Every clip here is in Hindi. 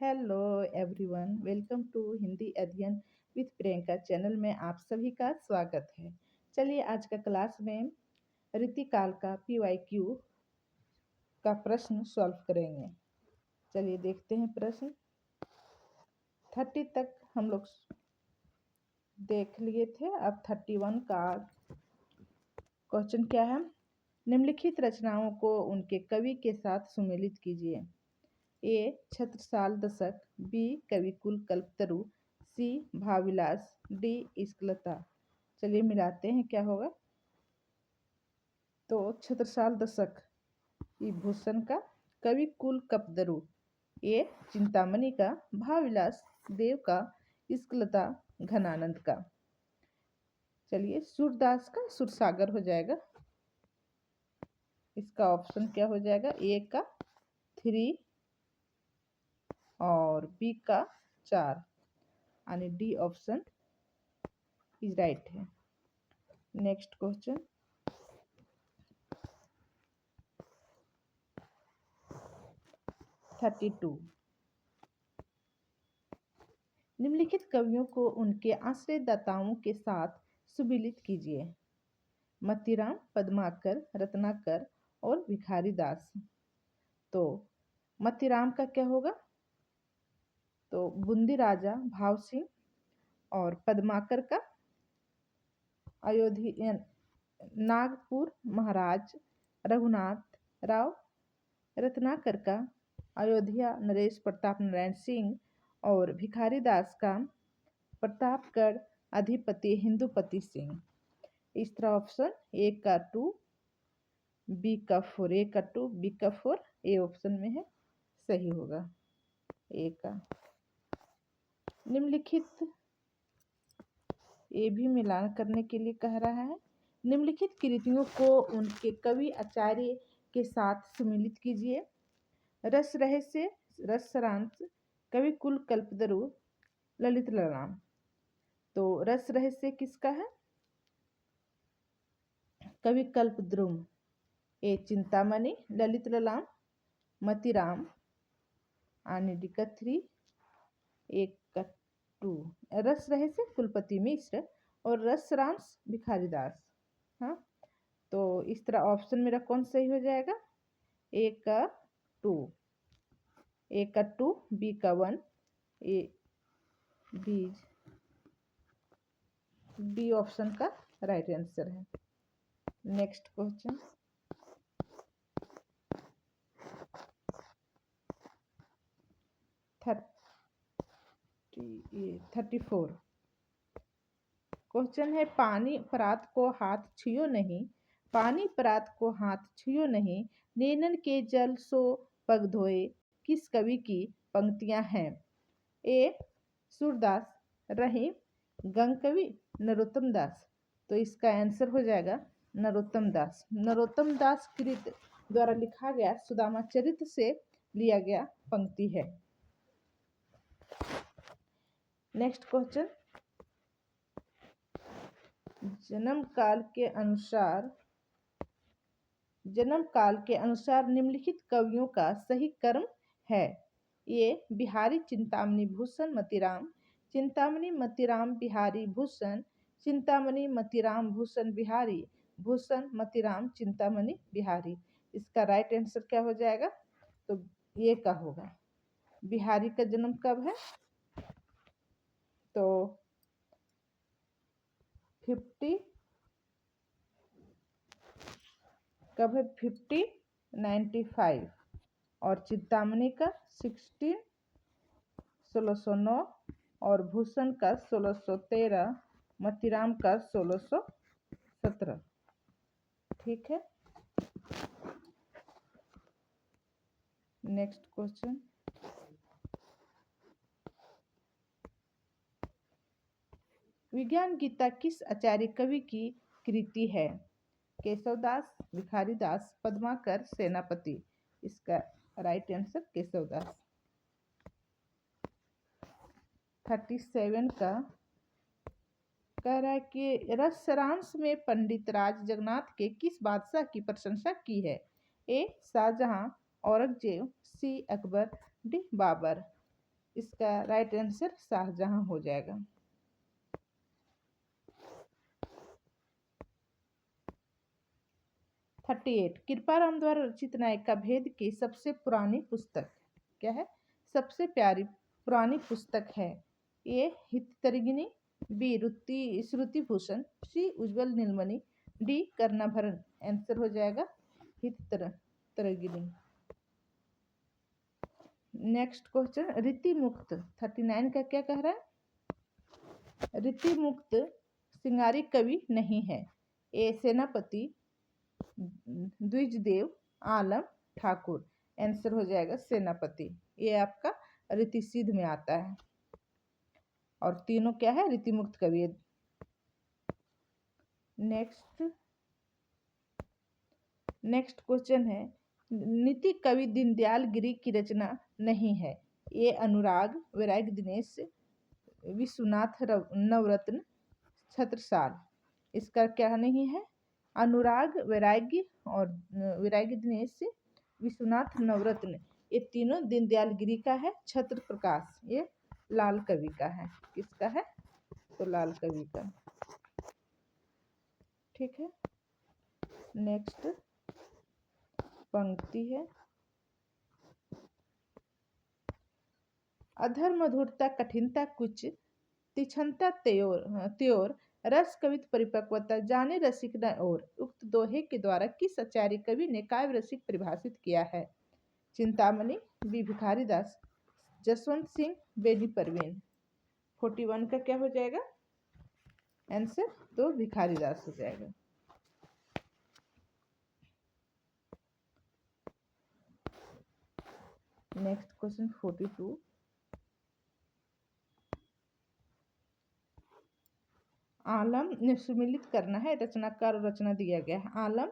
Hello everyone, welcome to Hindi अध्ययन विद प्रियंका चैनल में आप सभी का स्वागत है। चलिए आज का क्लास में रीतिकाल का PYQ का प्रश्न सॉल्व करेंगे। चलिए देखते हैं प्रश्न। 30 तक हम लोग देख लिए थे, अब 31 का क्वेश्चन क्या है। निम्नलिखित रचनाओं को उनके कवि के साथ सुमेलित कीजिए। ए छत्रसाल दशक, बी कविकुल कल्पतरु, सी भावविलास, डी इश्कलता। चलिए मिलाते हैं क्या होगा। तो छत्रसाल दशक ये भूषण का, कविकुल कल्पतरु ये चिंतामणि का, भावविलास देव का, इश्कलता घनानंद का। चलिए सूरदास का सुरसागर हो जाएगा। इसका ऑप्शन क्या हो जाएगा, ए का 3 और बी का 4 यानी डी ऑप्शन इज राइट है। Next question. 32। निम्नलिखित कवियों को उनके आश्रयदाताओं के साथ सुमेलित कीजिए। मतीराम, पद्माकर, रत्नाकर और भिखारी दास। तो मतीराम का क्या होगा, तो बूंदी राजा भाव सिंह, और पद्माकर का अयोध्या नागपुर महाराज रघुनाथ राव, रत्नाकर का अयोध्या नरेश प्रताप नारायण सिंह, और भिखारी दास का प्रतापगढ़ अधिपति हिंदुपति सिंह। इस तरह ऑप्शन ए का 2, बी का 4, ए का 2, बी का 4, ए ऑप्शन में है, सही होगा ए का। निम्नलिखित ए भी मिलान करने के लिए कह रहा है। निम्नलिखित कृतियों को उनके कवि आचार्य के साथ सुमेलित कीजिए। रस रहस्य, रस सारांश, कविकुल कल्पतरु, ललित ललाम। तो रस रहस्य किसका है, कवि कल्पद्रुम ए चिंतामणि, ललित ललाम मतीराम, आने डी का 3, एक का 2। रस रहस्य कुलपति मिश्र और रस सारांश भिखारी दास। हाँ, तो इस तरह ऑप्शन मेरा कौन सही हो जाएगा, ए का 2, ए का 2, बी का 1, ए बी ऑप्शन का राइट आंसर है। Next question. 34 क्वेश्चन है। पानी परात को हाथ छुयो नहीं, पानी परात को हाथ छुयो नहीं, नैनन के जल सो पग धोए, किस कवि की पंक्तियां हैं। ए सूरदास, रहीम, गंग कवि, नरोत्तम दास। तो इसका आंसर हो जाएगा नरोत्तम दास। नरोत्तम दास कृत द्वारा लिखा गया सुदामा चरित्र से लिया गया पंक्ति है। Next question. जन्म काल के अनुसार निम्नलिखित कवियों का सही क्रम है। ये बिहारी चिंतामणि भूषण मतीराम, चिंतामणि मतीराम बिहारी भूषण, चिंतामणि मतीराम भूषण बिहारी, भूषण मतीराम चिंतामणि बिहारी। इसका राइट आंसर क्या हो जाएगा, तो ये का होगा। बिहारी का जन्म कब है, तो 1595 और चिंतामणि का 1609 और भूषण का 1613, मतीराम का 1617। ठीक है। Next question. विज्ञान गीता किस आचार्य कवि की कृति है। केशवदास, भिखारी दास, पद्माकर, सेनापति। इसका राइट आंसर केशवदास। 37 का कह रहा है कि रस सारांश में पंडित राज जगन्नाथ के किस बादशाह की प्रशंसा की है। ए शाहजहां, औरंगजेब, सी अकबर, डी बाबर। इसका राइट आंसर शाहजहां हो जाएगा। 38 कृपाराम द्वारा रचित नायिका भेद की सबसे पुरानी पुस्तक क्या है? सबसे प्यारी पुरानी पुस्तक है। ए हिततरगिनी, बी श्रुति भूषण, सी उज्जवल नीलमणि, डी कर्णाभरण। आंसर हो जाएगा हिततरगिनी। नेक्स्ट क्वेश्चन, रीति मुक्त 39 का क्या कह रहा है? रीति मुक्त सिंगारी कवि नहीं है। ए सेनापति, द्विजदेव, आलम, ठाकुर। आंसर हो जाएगा सेनापति। ये आपका रीति सिद्ध में आता है और तीनों क्या है? रीति मुक्त कवि। नेक्स्ट क्वेश्चन है, नीति कवि दीनदयाल गिरि की रचना नहीं है। ये अनुराग, वैराग्य दिनेश, विश्वनाथ नवरत्न, छत्रसाल। इसका क्या नहीं है? अनुराग, वैराग्य और वैराग्य दिनेश, विश्वनाथ नवरत्न, ये तीनों दीनदयाल गिरि का है। छत्र प्रकाश ये लाल कवि का है। किसका है? तो लाल कवि का। ठीक है। नेक्स्ट पंक्ति है, अधर मधुरता कठिनता कुछ, तीक्ष्णता त्योर, रस कवित परिपक्वता, जाने रसिक न और। उक्त दोहे के द्वारा किस आचार्य कवि ने काव्य रसिक परिभाषित किया है? चिंतामणि, बी भिखारी दास, जसवंत सिंह, बेनी परवीन। 41 का क्या हो जाएगा आंसर? तो भिखारी दास हो जाएगा। नेक्स्ट क्वेश्चन 42, आलम ने सुमिलित करना है, रचनाकार और रचना दिया गया है। आलम,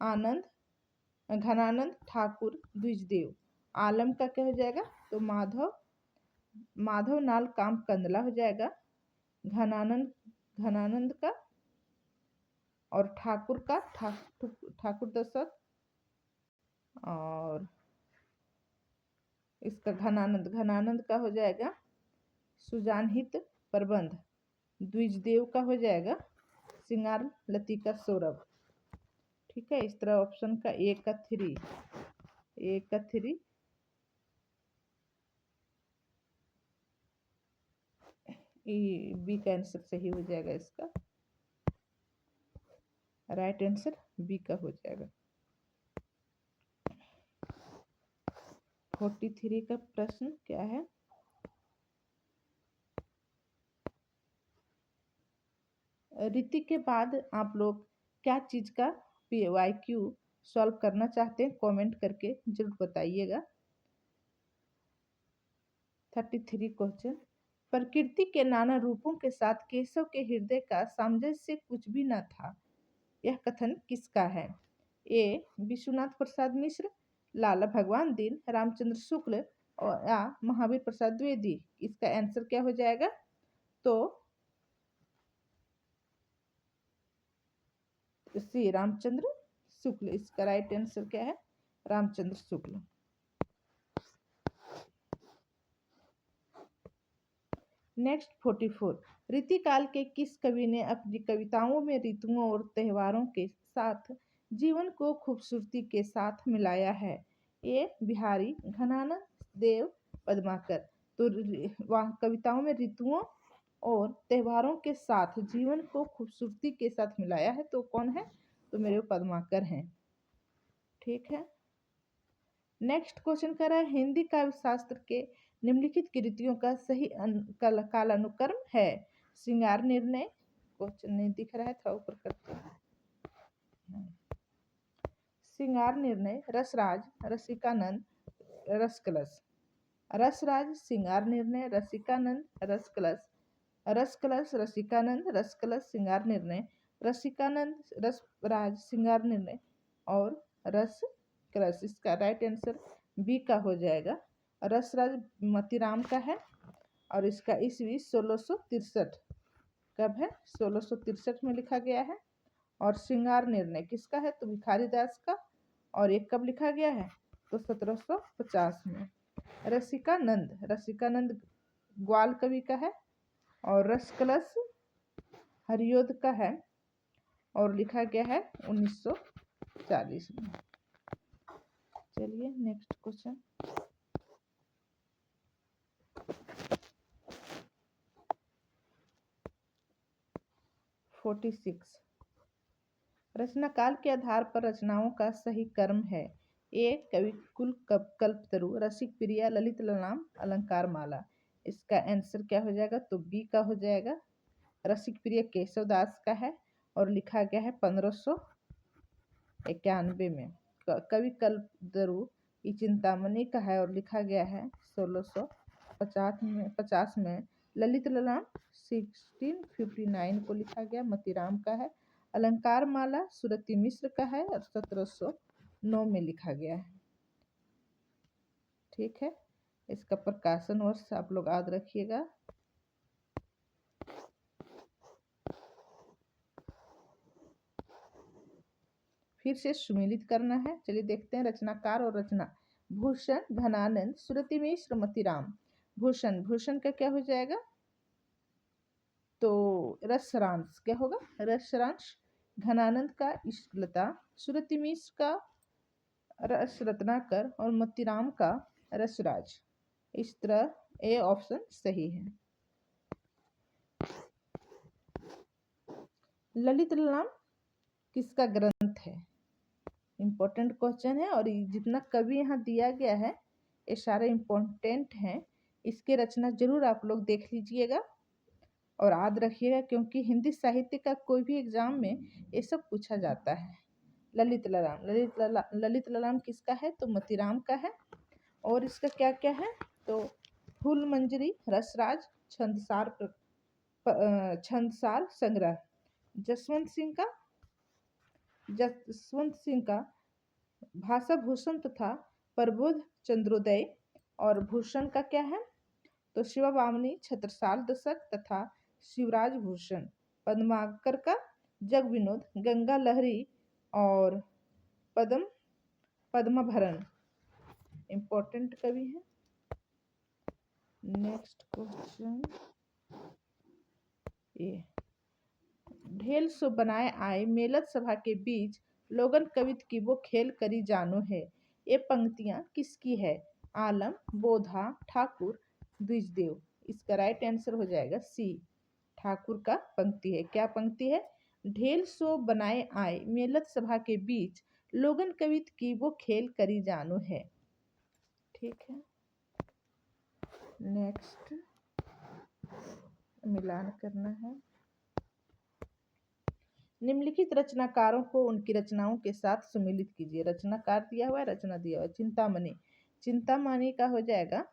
आनंद, घनानंद, ठाकुर, द्विजदेव। आलम का क्या हो जाएगा? तो माधव नाल काम कंदला हो जाएगा। घनानंद का और ठाकुर का ठाकुर दशरथ, और इसका घनानंद का हो जाएगा सुजानहित प्रबंध। द्विजदेव का हो जाएगा सिंगार लतिका सौरभ। ठीक है। इस तरह ऑप्शन का ए का 3 बी का आंसर सही हो जाएगा। इसका राइट आंसर बी का हो जाएगा। 43 का प्रश्न क्या है? रीति के बाद आप लोग क्या चीज का PYQ सॉल्व करना चाहते हैं? कमेंट करके जरूर बताइएगा। 33 क्वेश्चन, प्रकृति के नाना रूपों के साथ केशव के हृदय का सामंजस्य कुछ भी न था। यह कथन किसका है? ए विश्वनाथ प्रसाद मिश्र, लाला भगवान दीन, रामचंद्र शुक्ल और या महावीर प्रसाद द्विवेदी। इसका आंसर क्या हो जाएगा? तो सी रामचंद्र शुक्ल। इसका राइट आंसर क्या है? रामचंद्र शुक्ल। नेक्स्ट 44, रीतिकाल के किस कवि ने अपनी कविताओं में ऋतुओं और त्योहारों के साथ जीवन को खूबसूरती के साथ मिलाया है? ए बिहारी, घनानंद, देव, पद्माकर। तो कविताओं में ऋतुओं और त्योहारों के साथ जीवन को खूबसूरती के साथ मिलाया है तो कौन है? तो मेरे पद्माकर हैं। ठीक है। नेक्स्ट क्वेश्चन कर रहा है, हिंदी काव्य शास्त्र के निम्नलिखित कृतियों का सही कालानुक्रम है? श्रृंगार निर्णय, क्वेश्चन नहीं दिख रहा है, थोड़ा ऊपर करते हैं। श्रृंगार निर्णय, रसराज, रसिकानंद, रसकलश। रसराज, श्रृंगार निर्णय, रसिकानंद, रसकलश। रसकलश, रसिकानंद, रसकलश, श्रृंगार निर्णय, रसिकानंद, रसराज, श्रृंगार निर्णय और रस कलश। इसका राइट आंसर बी का हो जाएगा। रसराज मतीराम का है और इसका ईस्वी 1663 कब है? 1663 में लिखा गया है। और श्रृंगार निर्णय किसका है? तो भिखारी दास का। और एक कब लिखा गया है? तो 1750 में। रसिकानंद, रसिकानंद ग्वाल कवि का है और रस कलश हरियोध का है और लिखा गया है 1940 में। चलिए नेक्स्ट क्वेश्चन। फोर्टी सिक्स, रचना काल के आधार पर रचनाओं का सही क्रम है। ए कवि कुल कल्पतरु, रसिक प्रिया, ललित ललाम, अलंकार माला। इसका आंसर क्या हो जाएगा? तो बी का हो जाएगा। रसिक प्रिय केशव दास का है और लिखा गया है 1591 में। कवि कल्पतरु ये चिंतामणि का है और लिखा गया है 1650 में। ललित ललाम 1659 को लिखा गया, मतीराम का है। अलंकार माला सुरति मिश्र का है और 1709 में लिखा गया है। ठीक है, इसका प्रकाशन वर्ष आप लोग याद रखिएगा। फिर से सुमेलित करना है। चलिए देखते हैं रचनाकार और रचना। भूषण, घनानंद, सुरति मिश्र, मतीराम। भूषण, भूषण का क्या हो जाएगा? तो रसरांश क्या होगा? रसरांश। घनानंद का इष्टलता, सुरति मिश्र का रस रत्नाकर और मतीराम का रसराज। इस तरह ए ऑप्शन सही है। ललित ललाम किसका ग्रंथ है? इम्पोर्टेंट क्वेश्चन है और जितना कवि यहाँ दिया गया है ये सारे इम्पोर्टेंट हैं। इसके रचना जरूर आप लोग देख लीजिएगा और याद रखिएगा, क्योंकि हिंदी साहित्य का कोई भी एग्जाम में ये सब पूछा जाता है। ललित ललाम, ललित ललाम किसका है? तो मतीराम का है। और इसका क्या क्या है? तो फूल मंजरी, रसराज, छंदसार संग्रह। जसवंत सिंह का भाषा भूषण तथा प्रबोध चंद्रोदय। और भूषण का क्या है? तो शिवाबामनी, छत्रसाल दशक तथा शिवराज भूषण। पद्माकर का जग विनोद, गंगा लहरी और पद्मभरण। इम्पोर्टेंट कवि है। नेक्स्ट क्वेश्चन, ये ढेल सो बनाए आए मेलत सभा के बीच लोगन कवित की वो खेल करी जानो है। ये पंक्तियां किसकी है? आलम, बोधा, ठाकुर, द्विजदेव। इसका राइट आंसर हो जाएगा सी, ठाकुर का पंक्ति है। क्या पंक्ति है? ढेल सो बनाए आए मेलत सभा के बीच लोगन कवित की वो खेल करी जानो है। ठीक है, नेक्स्ट मिलान करना है। निम्नलिखित रचनाकारों को उनकी रचनाओं के साथ सम्मिलित कीजिए। रचनाकार दिया हुआ है, रचना दिया हुआ है। चिंतामणि, चिंतामणि का हो जाएगा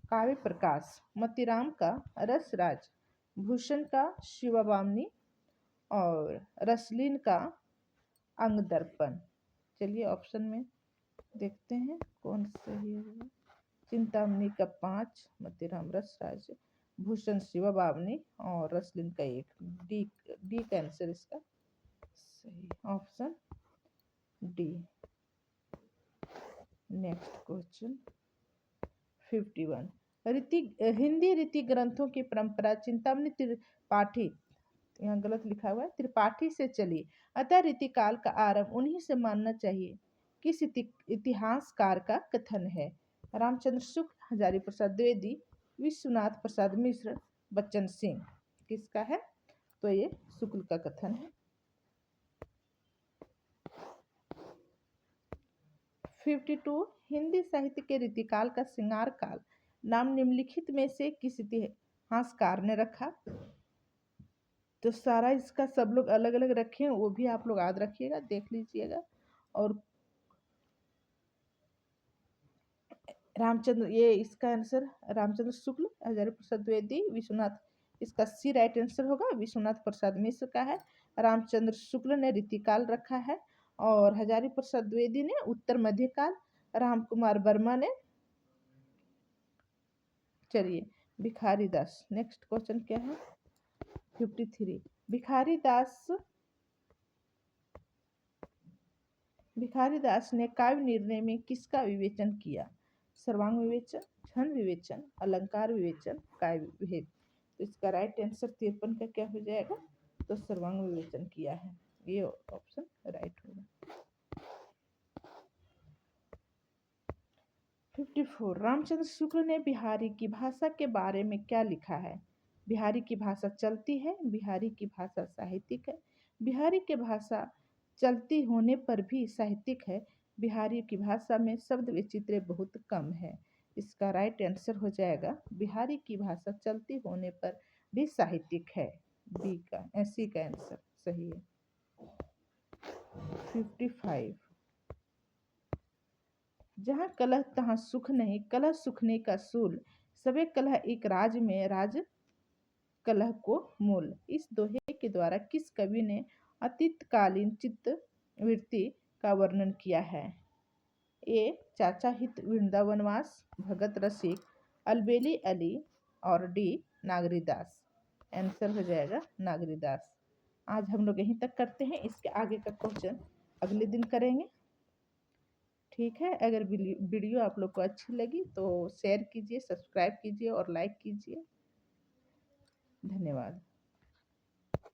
काव्य प्रकाश। मतीराम का रसराज, भूषण का शिवाबामनी और रसलीन का अंगदर्पण। चलिए ऑप्शन में देखते हैं कौन सही होगा। चिंतामणि का 5, मतीराम रसराज, भूषण शिवाबामनी और रसलीन का 1। डी का आंसर इसका सही, option D. Next question 51, Hindi रीति ग्रंथों की परंपरा चिंतामणि त्रिपाठी, यहाँ गलत लिखा हुआ है, त्रिपाठी से चली, अतः रीतिकाल का आरंभ उन्हीं से मानना चाहिए। किस इतिहासकार का कथन है? रामचंद्र शुक्ल, हजारी प्रसाद द्विवेदी, विश्वनाथ प्रसाद मिश्र, बच्चन सिंह। किसका है? तो ये शुक्ल का कथन है। 52, हिंदी साहित्य के रीतिकाल का श्रृंगार काल नाम निम्नलिखित में से किस इतिहासकार ने रखा? तो सारा इसका सब लोग अलग अलग रखे हैं, वो भी आप लोग याद रखिएगा, देख लीजिएगा। और रामचंद्र, ये इसका आंसर रामचंद्र शुक्ल, हजारी प्रसाद द्विवेदी, विश्वनाथ, इसका सी राइट आंसर होगा। विश्वनाथ प्रसाद मिश्र का है। रामचंद्र शुक्ल ने रीतिकाल रखा है और हजारी प्रसाद द्विवेदी ने उत्तर मध्यकाल, राम कुमार वर्मा ने, चलिए भिखारी दास। नेक्स्ट क्वेश्चन क्या है? 53, भिखारी दास ने काव्य निर्णय में किसका विवेचन किया? सर्वांग विवेचन, छंद विवेचन, अलंकार विवेचन, काव्य भेद। तो इसका राइट आंसर 53 का क्या हो जाएगा? तो सर्वांग विवेचन किया है, ये ऑप्शन राइट होगा। 54 रामचंद्र शुक्ल ने बिहारी की भाषा के बारे में क्या लिखा है? बिहारी की भाषा चलती है, बिहारी की भाषा साहित्यिक है, बिहारी की भाषा चलती होने पर भी साहित्यिक है, बिहारी की भाषा में शब्द वैचित्र्य बहुत कम है। इसका राइट आंसर हो जाएगा बिहारी की भाषा चलती होने पर भी साहित्यिक है, बी का, सी का आंसर सही है। 55 जहाँ कलह तहाँ सुख नहीं, कलह सुखने का सूल, सबे कलह एक राज में, राज कलह को मूल। इस दोहे के द्वारा किस कवि ने अतीतकालीन चित्त वृत्ति का वर्णन किया है? ए चाचा हित वृंदावनवास, भगत रसिक, अलबेली अली और डी नागरीदास। आंसर हो जाएगा नागरीदास। आज हम लोग यहीं तक करते हैं, इसके आगे का क्वेश्चन अगले दिन करेंगे। ठीक है, अगर वीडियो आप लोग को अच्छी लगी तो शेयर कीजिए, सब्सक्राइब कीजिए और लाइक कीजिए। धन्यवाद।